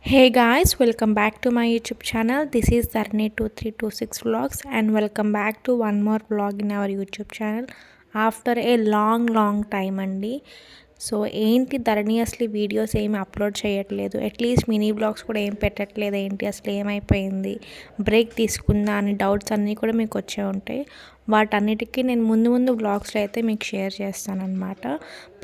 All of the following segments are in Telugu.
Hey guys, welcome back to my YouTube channel. This is Dharni2326 vlogs and welcome back to one more vlog in our YouTube channel after a long time అండి. సో ఏంటి ధరణి అసలు వీడియోస్ ఏమి అప్లోడ్ చేయట్లేదు, అట్లీస్ట్ మినీ బ్లాగ్స్ కూడా ఏం పెట్టట్లేదు, ఏంటి అసలు ఏమైపోయింది, బ్రేక్ తీసుకుందా అని డౌట్స్ అన్నీ కూడా మీకు వచ్చే ఉంటాయి. వాటన్నిటికీ నేను ముందు బ్లాగ్స్లో అయితే మీకు షేర్ చేస్తానన్నమాట.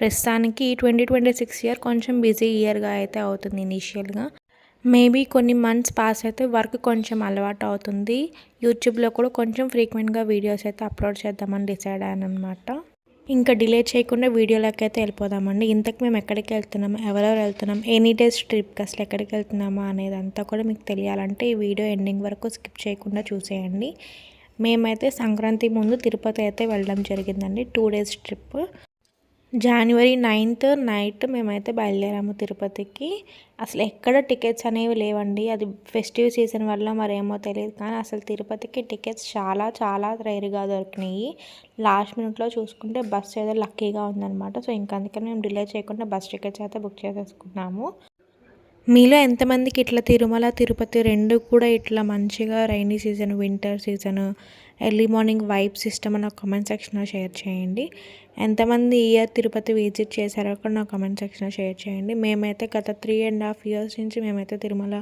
ప్రస్తుతానికి 2026 ఇయర్ కొంచెం బిజీ ఇయర్గా అయితే అవుతుంది. ఇనీషియల్గా మేబీ కొన్ని మంత్స్ పాస్ అయితే వర్క్ కొంచెం అలవాటు అవుతుంది. యూట్యూబ్లో కూడా కొంచెం ఫ్రీక్వెంట్గా వీడియోస్ అయితే అప్లోడ్ చేద్దామని డిసైడ్ అయ్యాను అనమాట. ఇంకా డిలే చేయకుండా వీడియోలోకి అయితే వెళ్ళిపోదామండి. ఇంతకు మేము ఎక్కడికి వెళ్తున్నాం, ఎవరెవరు వెళ్తున్నాం, ఎనీ డేస్ ట్రిప్కి అసలు ఎక్కడికి వెళ్తున్నామా అనేది అంతా కూడా మీకు తెలియాలంటే ఈ వీడియో ఎండింగ్ వరకు స్కిప్ చేయకుండా చూసేయండి. మేమైతే సంక్రాంతి ముందు తిరుపతి అయితే వెళ్ళడం జరిగిందండి. 2 days trip. January 9th night మేమైతే బయలుదేరాము తిరుపతికి. అసలు ఎక్కడ టికెట్స్ అనేవి లేవండి. అది ఫెస్టివ్ సీజన్ వల్ల మరేమో తెలియదు కానీ అసలు తిరుపతికి టికెట్స్ చాలా రేర్గా దొరికినాయి. లాస్ట్ మినిట్లో చూసుకుంటే బస్ ఏదో లక్కీగా ఉందన్నమాట. సో ఇంకా అందుకని మేము డిలే చేయకుండా బస్ టికెట్స్ అయితే బుక్ చేసేసుకున్నాము. మీలో ఎంతమందికి ఇట్లా తిరుమల తిరుపతి రెండు కూడా ఇట్లా మంచిగా rainy season, winter season, early morning vibes ఇష్టం అని నాకు కామెంట్ సెక్షన్లో షేర్ చేయండి. ఎంతమంది ఇయర్ తిరుపతి విజిట్ చేశారో కూడా నా కామెంట్ సెక్షన్లో షేర్ చేయండి. మేమైతే గత 3.5 years నుంచి మేమైతే తిరుమల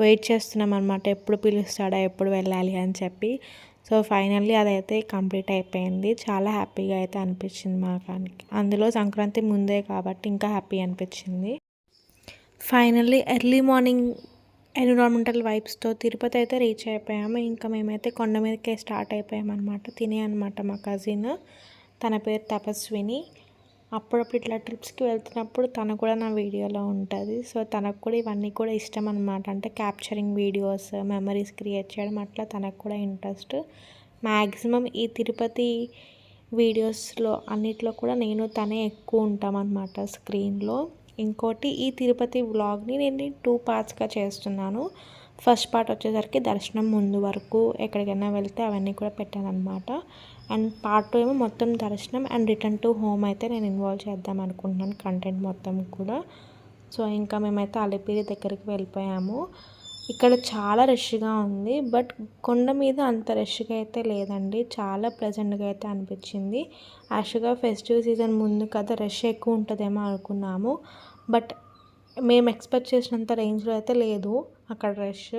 వెయిట్ చేస్తున్నాం అనమాట. ఎప్పుడు పిలుస్తాడా, ఎప్పుడు వెళ్ళాలి అని చెప్పి. సో ఫైనల్లీ అదైతే కంప్లీట్ అయిపోయింది. చాలా హ్యాపీగా అయితే అనిపించింది మాకు. అందులో సంక్రాంతి ముందే కాబట్టి ఇంకా హ్యాపీ అనిపించింది. ఫైనల్లీ ఎర్లీ మార్నింగ్ ఎన్విరాన్మెంటల్ వైబ్స్తో తిరుపతి అయితే రీచ్ అయిపోయాము. ఇంకా మేమైతే కొండ మీదకే స్టార్ట్ అయిపోయామన్నమాట. తినే అనమాట మా కజిన్, తన పేరు తపస్విని. అప్పుడప్పుడు ఇట్లా ట్రిప్స్కి వెళ్తున్నప్పుడు తను కూడా నా వీడియోలో ఉంటుంది. సో తనకు కూడా ఇవన్నీ కూడా ఇష్టం అనమాట. అంటే క్యాప్చరింగ్ వీడియోస్, మెమరీస్ క్రియేట్ చేయడం అట్లా తనకు కూడా ఇంట్రెస్ట్. మ్యాక్సిమం ఈ తిరుపతి వీడియోస్లో అన్నిట్లో కూడా నేను తనే ఎక్కువ ఉంటామన్నమాట స్క్రీన్లో. ఇంకోటి ఈ తిరుపతి వ్లాగ్ని నేను 2 partsగా చేస్తున్నాను. ఫస్ట్ పార్ట్ వచ్చేసరికి దర్శనం ముందు వరకు ఎక్కడికైనా వెళ్తే అవన్నీ కూడా పెట్టాను అనమాట. అండ్ పార్ట్ 2 ఏమో మొత్తం దర్శనం అండ్ రిటర్న్ టు హోమ్ అయితే నేను ఇన్వాల్వ్ చేద్దాం అనుకుంటున్నాను కంటెంట్ మొత్తం కూడా. సో ఇంకా మేమైతే అలిపిరి దగ్గరికి వెళ్ళిపోయాము. ఇక్కడ చాలా రష్గా ఉంది, బట్ కొండ మీద అంత రష్గా అయితే లేదండి. చాలా ప్లెజెంట్గా అయితే అనిపించింది. యాక్చువల్గా ఫెస్టివ్ సీజన్ ముందు కదా రష్ ఎక్కువ ఉంటుందేమో అనుకున్నాము, బట్ మేము ఎక్స్పెక్ట్ చేసినంత రేంజ్లో అయితే లేదు అక్కడ రష్.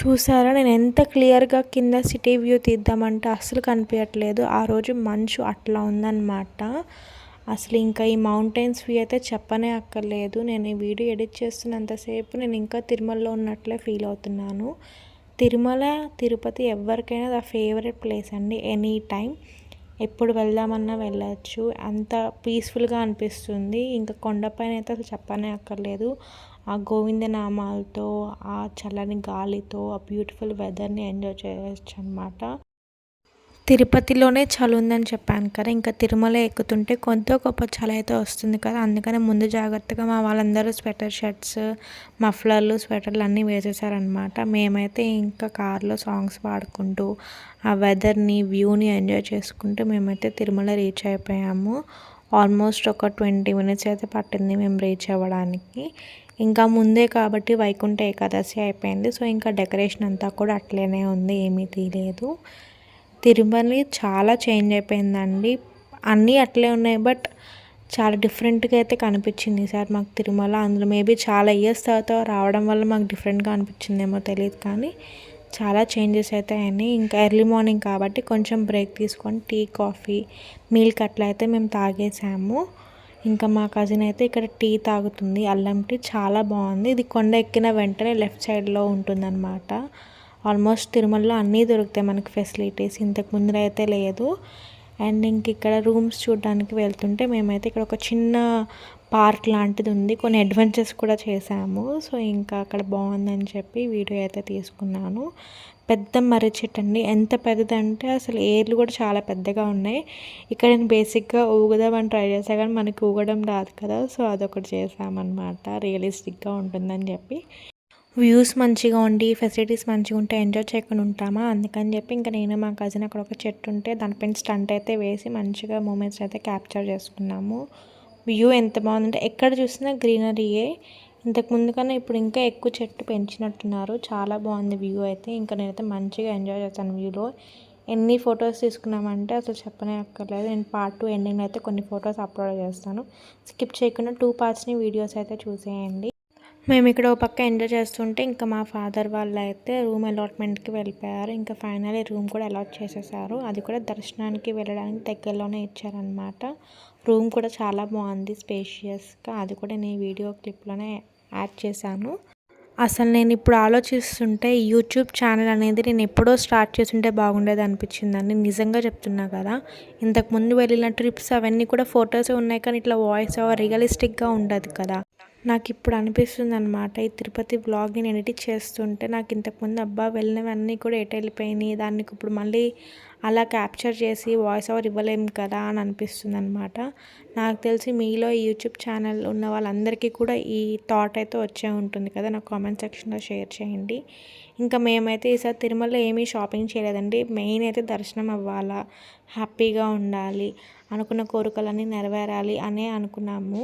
చూసారా నేను ఎంత క్లియర్గా కింద సిటీ వ్యూ తీద్దామంటే అస్సలు కనిపించట్లేదు. ఆ రోజు మంచు అట్లా ఉందన్నమాట. అసలు ఇంకా ఈ మౌంటైన్స్ వ్యూ అయితే చెప్పనే అక్కర్లేదు. నేను ఈ వీడియో ఎడిట్ చేస్తున్నంతసేపు నేను ఇంకా తిరుమలలో ఉన్నట్లే ఫీల్ అవుతున్నాను. తిరుమల తిరుపతి ఎవరికైనా ద ఫేవరెట్ ప్లేస్ అండి. ఎనీ టైం ఎప్పుడు వెళ్దామన్నా వెళ్ళచ్చు. అంత పీస్ఫుల్గా అనిపిస్తుంది. ఇంకా కొండపైన అయితే అసలు చెప్పనే అక్కర్లేదు. ఆ గోవిందనామాలతో, ఆ చల్లని గాలితో, ఆ బ్యూటిఫుల్ వెదర్ని ఎంజాయ్ చేయొచ్చు అనమాట. తిరుపతిలోనే చలి ఉందని చెప్పాను కదా, ఇంకా తిరుమల ఎక్కుతుంటే కొంత గొప్ప చలి అయితే వస్తుంది కదా. అందుకని ముందు జాగ్రత్తగా మా వాళ్ళందరూ స్వెటర్ షర్ట్స్, మఫ్లర్లు, స్వెటర్లు అన్నీ వేసేసారనమాట. మేమైతే ఇంకా కార్లో సాంగ్స్ పాడుకుంటూ ఆ వెదర్ని, వ్యూని ఎంజాయ్ చేసుకుంటూ మేమైతే తిరుమల రీచ్ అయిపోయాము. ఆల్మోస్ట్ ఒక 20 minutes అయితే పట్టింది మేము రీచ్ అవ్వడానికి. ఇంకా ముందే కాబట్టి వైకుంఠ ఏకాదశి అయిపోయింది. సో ఇంకా డెకరేషన్ అంతా కూడా అట్లనే ఉంది, ఏమీ తీయలేదు. తిరుమల చాలా చేంజ్ అయిపోయిందండి. అన్నీ అట్లే ఉన్నాయి, బట్ చాలా డిఫరెంట్గా అయితే కనిపించింది సార్ మాకు తిరుమల. అందులో మేబీ చాలా ఇయర్స్ తర్వాత రావడం వల్ల మాకు డిఫరెంట్గా అనిపించిందేమో తెలియదు, కానీ చాలా చేంజెస్ అయితే అయినాయి. ఇంకా ఎర్లీ మార్నింగ్ కాబట్టి కొంచెం బ్రేక్ తీసుకొని టీ, కాఫీ, మిల్క్ అట్లా అయితే మేము తాగేసాము. ఇంకా మా కజిన్ అయితే ఇక్కడ టీ తాగుతుంది, అల్లం టీ. చాలా బాగుంది. ఇది కొండ ఎక్కిన వెంటనే లెఫ్ట్ సైడ్లో ఉంటుందన్నమాట. ఆల్మోస్ట్ తిరుమలలో అన్నీ దొరుకుతాయి మనకి ఫెసిలిటీస్, ఇంతకు ముందర అయితే లేదు. అండ్ ఇంక ఇక్కడ రూమ్స్ చూడడానికి వెళ్తుంటే మేమైతే ఇక్కడ ఒక చిన్న పార్క్ లాంటిది ఉంది, కొన్ని అడ్వెంచర్స్ కూడా చేసాము. సో ఇంకా అక్కడ బాగుందని చెప్పి వీడియో అయితే తీసుకున్నాను. పెద్ద మర్రి చెట్టు అండి, ఎంత పెద్దదంటే అసలు ఏర్లు కూడా చాలా పెద్దగా ఉన్నాయి. ఇక్కడ నేను బేసిక్గా ఊగుదామని ట్రై చేశాను కానీ మనకి ఊగడం రాదు కదా, సో అదొకటి చేసామన్నమాట. రియలిస్టిక్గా ఉంటుందని చెప్పి. వ్యూస్ మంచిగా ఉండి ఫెసిలిటీస్ మంచిగా ఉంటే ఎంజాయ్ చేయకుండా ఉంటామా, అందుకని చెప్పి ఇంకా నేను మా కజిన్ అక్కడ ఒక చెట్టు ఉంటే దానిపైన స్టంట్ అయితే వేసి మంచిగా మూమెంట్స్ అయితే క్యాప్చర్ చేసుకున్నాము. వ్యూ ఎంత బాగుందంటే ఎక్కడ చూసినా గ్రీనరీయే. ఇంతకు ముందు కన్నా ఇప్పుడు ఇంకా ఎక్కువ చెట్టు పెంచినట్టున్నారు. చాలా బాగుంది వ్యూ అయితే. ఇంకా నేనైతే మంచిగా ఎంజాయ్ చేస్తాను వ్యూలో. ఎన్ని ఫొటోస్ తీసుకున్నామంటే అసలు చెప్పనే అక్కర్లేదు. నేను పార్ట్ 2 ఎండింగ్ అయితే కొన్ని ఫొటోస్ అప్లోడ్ చేస్తాను. స్కిప్ చేయకుండా 2 పార్ట్స్ని వీడియోస్ అయితే చూసేయండి. మేము ఇక్కడ ఒక పక్క ఎంజాయ్ చేస్తుంటే ఇంకా మా ఫాదర్ వాళ్ళు అయితే రూమ్ అలాట్మెంట్కి వెళ్ళిపోయారు. ఇంకా ఫైనల్లీ రూమ్ కూడా అలాట్ చేసేసారు. అది కూడా దర్శనానికి వెళ్ళడానికి దగ్గరలోనే ఇచ్చారనమాట. రూమ్ కూడా చాలా బాగుంది, స్పేషియస్గా. అది కూడా నేను వీడియో క్లిప్లోనే యాడ్ చేశాను. అసలు నేను ఇప్పుడు ఆలోచిస్తుంటే యూట్యూబ్ ఛానల్ అనేది నేను ఎప్పుడో స్టార్ట్ చేస్తుంటే బాగుండేది అనిపించిందండి. నిజంగా చెప్తున్నా కదా. ఇంతకుముందు వెళ్ళిన ట్రిప్స్ అవన్నీ కూడా ఫొటోస్ ఉన్నాయి కానీ ఇట్లా వాయిస్ ఓవర్ రియలిస్టిక్గా ఉండదు కదా. నాకు ఇప్పుడు అనిపిస్తుంది అనమాట, ఈ తిరుపతి వ్లాగ్ని నేను ఎడిట్ చేస్తుంటే నాకు ఇంతకుముందు అబ్బా వెళ్ళినవన్నీ కూడా ఎటు వెళ్ళిపోయినాయి, దానికి ఇప్పుడు మళ్ళీ అలా క్యాప్చర్ చేసి వాయిస్ ఓవర్ ఇవ్వలేము కదా అని అనిపిస్తుంది అనమాట. నాకు తెలిసి మీలో ఈ యూట్యూబ్ ఛానల్ ఉన్న వాళ్ళందరికీ కూడా ఈ థాట్ అయితే వచ్చే ఉంటుంది కదా. నాకు కామెంట్ సెక్షన్లో షేర్ చేయండి. ఇంకా మేమైతే ఈసారి తిరుమలలో ఏమీ షాపింగ్ చేయలేదండి. మెయిన్ అయితే దర్శనం అవ్వాలా, హ్యాపీగా ఉండాలి, అనుకున్న కోరికలన్నీ నెరవేరాలి అనే అనుకున్నాము.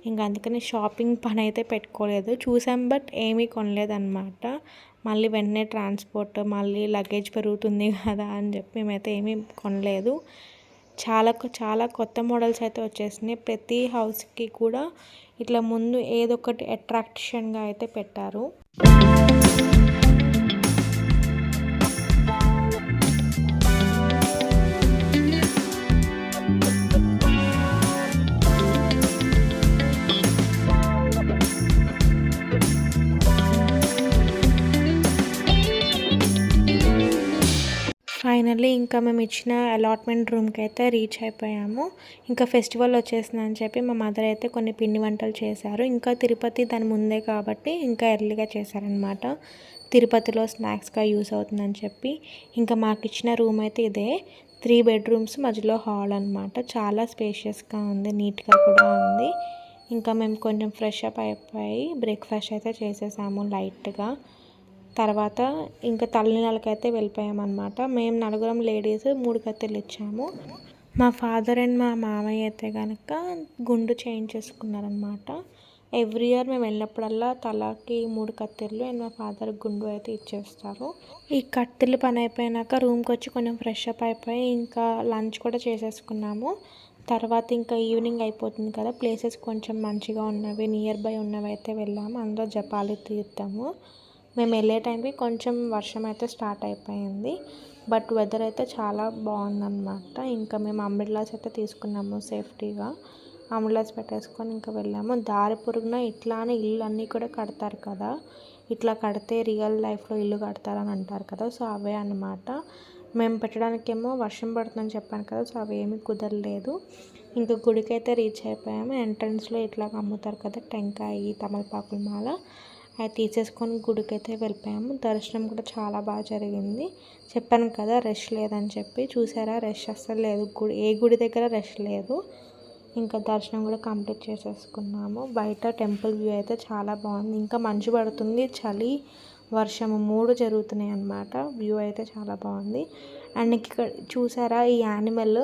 ఇంకా అందుకని షాపింగ్ పని అయితే పెట్టుకోలేదు. చూసాం బట్ ఏమీ కొనలేదన్నమాట. మళ్ళీ వెంటనే ట్రాన్స్పోర్ట్, మళ్ళీ లగేజ్ పెరుగుతుంది కదా అని చెప్పి మేమైతే ఏమీ కొనలేదు. చాలా కొత్త మోడల్స్ అయితే వచ్చేసినాయి. ప్రతి హౌస్కి కూడా ఇట్లా ముందు ఏదో ఒకటి అట్రాక్షన్గా అయితే పెట్టారు. ఫైనల్లీ ఇంకా మేము ఇచ్చిన అలాట్మెంట్ రూమ్కి అయితే రీచ్ అయిపోయాము. ఇంకా ఫెస్టివల్ వచ్చేసిందని చెప్పి మా మదర్ అయితే కొన్ని పిండి వంటలు చేశారు. ఇంకా తిరుపతి దాని ముందే కాబట్టి ఇంకా ఎర్లీగా చేశారనమాట. తిరుపతిలో స్నాక్స్గా యూస్ అవుతుందని చెప్పి. ఇంకా మాకు ఇచ్చిన రూమ్ అయితే ఇదే, 3 బెడ్రూమ్స్ మధ్యలో హాల్ అనమాట. చాలా స్పేషియస్గా ఉంది, నీట్గా కూడా ఉంది. ఇంకా మేము కొంచెం ఫ్రెష్ అప్ అయిపోయి బ్రేక్ఫాస్ట్ అయితే చేసేసాము లైట్గా. తర్వాత ఇంకా తలనీళ్ళకైతే వెళ్ళిపోయామన్నమాట. మేము 4 లేడీస్ 3 కత్తెలు ఇచ్చాము. మా ఫాదర్ అండ్ మా మామయ్య అయితే కనుక గుండు చేయించేసుకున్నారనమాట. ఎవ్రీ ఇయర్ మేము వెళ్ళినప్పుడల్లా తలకి 3 కత్తెలు అండ్ మా ఫాదర్ గుండు అయితే ఇచ్చేస్తారు. ఈ కత్తెలు పని అయిపోయినాక రూమ్కి వచ్చి కొంచెం ఫ్రెష్ అప్ అయిపోయి ఇంకా లంచ్ కూడా చేసేసుకున్నాము. తర్వాత ఇంకా ఈవినింగ్ అయిపోతుంది కదా, ప్లేసెస్ కొంచెం మంచిగా ఉన్నవి నియర్ బై ఉన్నవి అయితే వెళ్ళాము. అందులో జపాలి తీర్థము. మేము వెళ్ళే టైంకి కొంచెం వర్షం అయితే స్టార్ట్ అయిపోయింది, బట్ వెదర్ అయితే చాలా బాగుందన్నమాట. ఇంకా మేము అంబ్రెల్లాస్ అయితే తీసుకున్నాము సేఫ్టీగా. అంబ్రెల్లాస్ పెట్టేసుకొని ఇంకా వెళ్ళాము. దారి పొరుగున ఇట్లానే ఇల్లు అన్నీ కూడా కడతారు కదా, ఇట్లా కడితే రియల్ లైఫ్లో ఇల్లు కడతారని అంటారు కదా, సో అవే అన్నమాట. మేము పెట్టడానికేమో వర్షం పడుతుందని చెప్పాను కదా, సో అవి ఏమీ కుదరలేదు. ఇంకా గుడికి అయితే రీచ్ అయిపోయాము. ఎంట్రన్స్లో ఇట్లా అమ్ముతారు కదా టెంకాయ, తమలపాకుల మాల, అది తీసేసుకొని గుడికి అయితే వెళ్ళిపోయాము. దర్శనం కూడా చాలా బాగా జరిగింది. చెప్పాను కదా రష్ లేదని చెప్పి. చూసారా, రష్ అస్సలు లేదు. ఏ గుడి దగ్గర రష్ లేదు. ఇంకా దర్శనం కూడా కంప్లీట్ చేసేసుకున్నాము. బయట టెంపుల్ వ్యూ అయితే చాలా బాగుంది. ఇంకా మంచు పడుతుంది, చలి, వర్షము 3 జరుగుతున్నాయి అన్నమాట. వ్యూ అయితే చాలా బాగుంది. అండ్ ఇక్కడ చూసారా ఈ యానిమల్,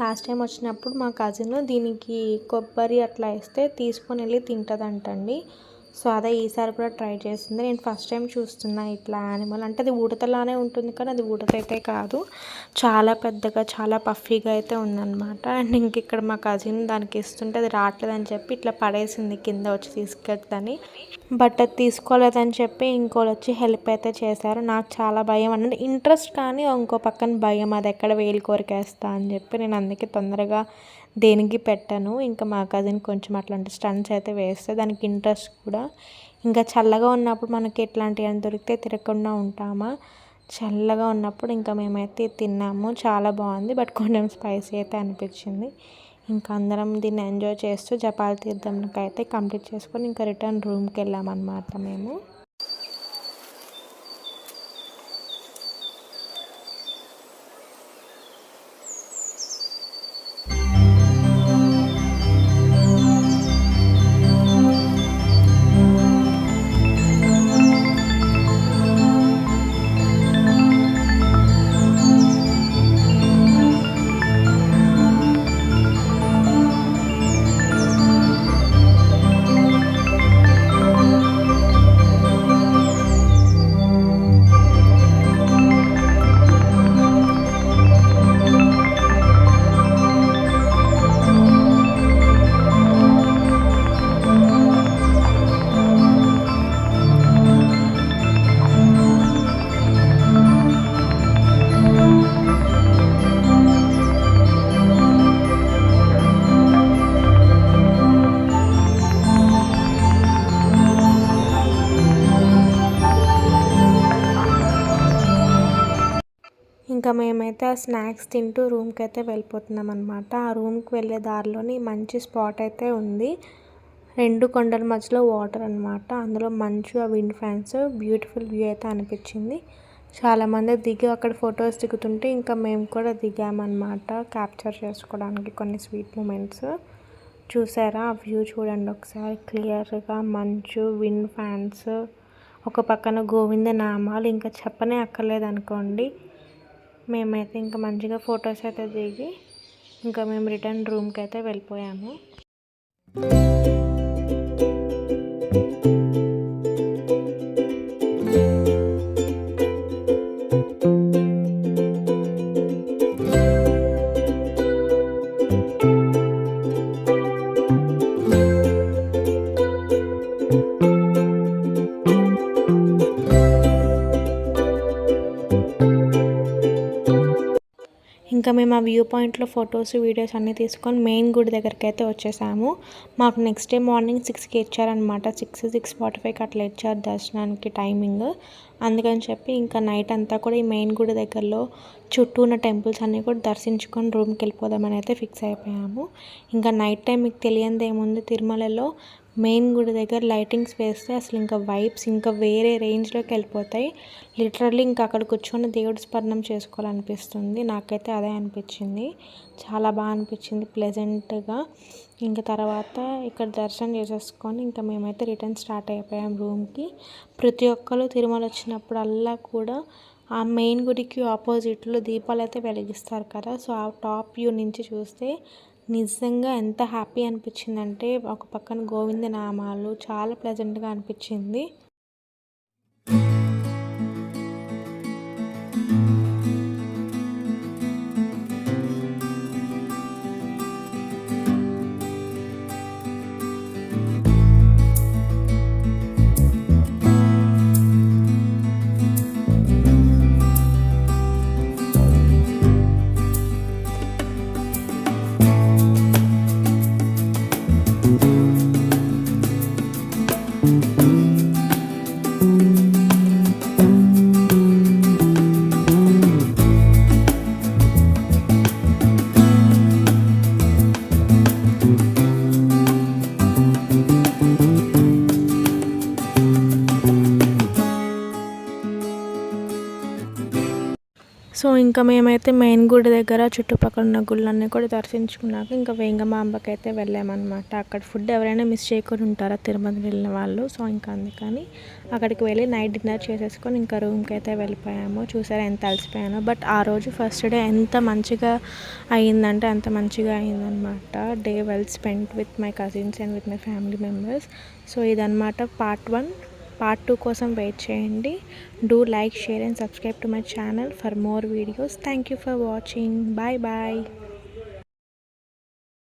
లాస్ట్ టైం వచ్చినప్పుడు మా కజిన్ దీనికి కొబ్బరి అట్లా వేస్తే తీసుకొని వెళ్ళి తింటుందంటండి. సో అదే ఈసారి కూడా ట్రై చేసింది. నేను ఫస్ట్ టైం చూస్తున్నా ఇట్లా యానిమల్. అంటే అది ఉడతలానే ఉంటుంది కానీ అది ఉడత అయితే కాదు, చాలా పెద్దగా చాలా పఫీగా అయితే ఉందన్నమాట. అండ్ ఇంక ఇక్కడ మా కజిన్ దానికి ఇస్తుంటే అది రావట్లేదని చెప్పి ఇట్లా పడేసింది కింద వచ్చి తీసుకెళ్తుందని. బట్ అది తీసుకోలేదని చెప్పి ఇంకోళ్ళు వచ్చి హెల్ప్ అయితే చేశారు. నాకు చాలా భయం అంటే ఇంట్రెస్ట్ కానీ ఇంకో పక్కన భయం, అది ఎక్కడ వేలు కోరికేస్తా అని చెప్పి నేను అందుకే తొందరగా దేనికి పెట్టాను. ఇంకా మా కజిన్ కొంచెం అట్లాంటి స్టంట్స్ అయితే వేస్తే దానికి ఇంట్రెస్ట్ కూడా. ఇంకా చల్లగా ఉన్నప్పుడు మనకి ఎట్లాంటివి అని దొరికితే తిరగకుండా ఉంటామా, చల్లగా ఉన్నప్పుడు ఇంకా మేమైతే తిన్నాము. చాలా బాగుంది, బట్ కొంచెం స్పైసీ అయితే అనిపించింది. ఇంకా అందరం దీన్ని ఎంజాయ్ చేస్తూ జపాల తీర్థంకి అయితే కంప్లీట్ చేసుకొని ఇంకా రిటర్న్ రూమ్కి వెళ్ళామన్నమాట మేము. ఇంకా మేమైతే ఆ స్నాక్స్ తింటూ రూమ్కి అయితే వెళ్ళిపోతున్నాం అనమాట. ఆ రూమ్కి వెళ్ళే దారిలోని మంచి స్పాట్ అయితే ఉంది. 2 కొండల మధ్యలో వాటర్ అనమాట, అందులో మంచు, ఆ విండ్ ఫ్యాన్స్, బ్యూటిఫుల్ వ్యూ అయితే అనిపించింది. చాలామంది దిగి అక్కడ ఫొటోస్ దిగుతుంటే ఇంకా మేము కూడా దిగామన్నమాట క్యాప్చర్ చేసుకోవడానికి కొన్ని స్వీట్ మూమెంట్స్. చూసారా ఆ వ్యూ చూడండి ఒకసారి క్లియర్గా, మంచు, విండ్ ఫ్యాన్స్, ఒక పక్కన గోవింద నామాలు, ఇంకా చెప్పనే అక్కర్లేదు అనుకోండి. మేమైతే ఇంకా మంచిగా ఫొటోస్ అయితే దిగి ఇంకా మేము రిటర్న్ రూమ్కి అయితే వెళ్ళిపోయాము. ఇంకా మేము ఆ వ్యూ పాయింట్లో ఫొటోస్, వీడియోస్ అన్నీ తీసుకొని మెయిన్ గుడి దగ్గరికి అయితే వచ్చేసాము. మాకు నెక్స్ట్ డే మార్నింగ్ 6కి ఇచ్చారనమాట. 6:45కి అట్లా ఇచ్చారు దర్శనానికి టైమింగ్. అందుకని చెప్పి ఇంకా నైట్ అంతా కూడా ఈ మెయిన్ గుడి దగ్గరలో చుట్టూ ఉన్న టెంపుల్స్ అన్నీ కూడా దర్శించుకొని రూమ్కి వెళ్ళిపోదామని అయితే ఫిక్స్ అయిపోయాము. ఇంకా నైట్ టైం మీకు తెలియంది ఏముంది, తిరుమలలో మెయిన్ గుడి దగ్గర లైటింగ్స్ వేస్తే అసలు ఇంకా వైబ్స్ ఇంకా వేరే రేంజ్లోకి వెళ్ళిపోతాయి. లిటరల్లీ ఇంకా అక్కడ కూర్చొని దేవుడి స్మరణం చేసుకోవాలనిపిస్తుంది. నాకైతే అదే అనిపించింది, చాలా బాగా అనిపించింది ప్లెజెంట్గా. ఇంకా తర్వాత ఇక్కడ దర్శనం చేసేసుకొని ఇంకా మేమైతే రిటర్న్ స్టార్ట్ అయిపోయాం రూమ్కి. ప్రతి ఒక్కరు తిరుమల వచ్చినప్పుడల్లా కూడా ఆ మెయిన్ గుడికి ఆపోజిట్లో దీపాలు అయితే వెలిగిస్తారు కదా. సో ఆ టాప్ వ్యూ నుంచి చూస్తే నిజంగా ఎంత హ్యాపీ అనిపించిందంటే, ఒక పక్కన గోవింద నామాలు, చాలా ప్లెజెంట్గా అనిపించింది. సో ఇంకా మేమైతే మెయిన్ గుడి దగ్గర చుట్టుపక్కల ఉన్న గుళ్ళన్నీ కూడా దర్శించుకున్నాక ఇంకా వేంగమాంబకి అయితే వెళ్ళామన్నమాట. అక్కడ ఫుడ్ ఎవరైనా మిస్ చేయకుండా ఉంటారా తిరుమల వెళ్ళిన వాళ్ళు. సో ఇంకా అందుకని అక్కడికి వెళ్ళి నైట్ డిన్నర్ చేసేసుకొని ఇంకా రూమ్కి అయితే వెళ్ళిపోయాము. చూసారా ఎంత అలసిపోయానో. బట్ ఆ రోజు ఫస్ట్ డే ఎంత మంచిగా అయిందంటే అంత మంచిగా అయిందనమాట. Day well spend with my cousins and with my family members. So ఇదన్నమాట పార్ట్ 1. పార్ట్ 2 కోసం వెయిట్ చేయండి. Do like, share and subscribe to my channel for more videos. Thank you for watching. Bye bye.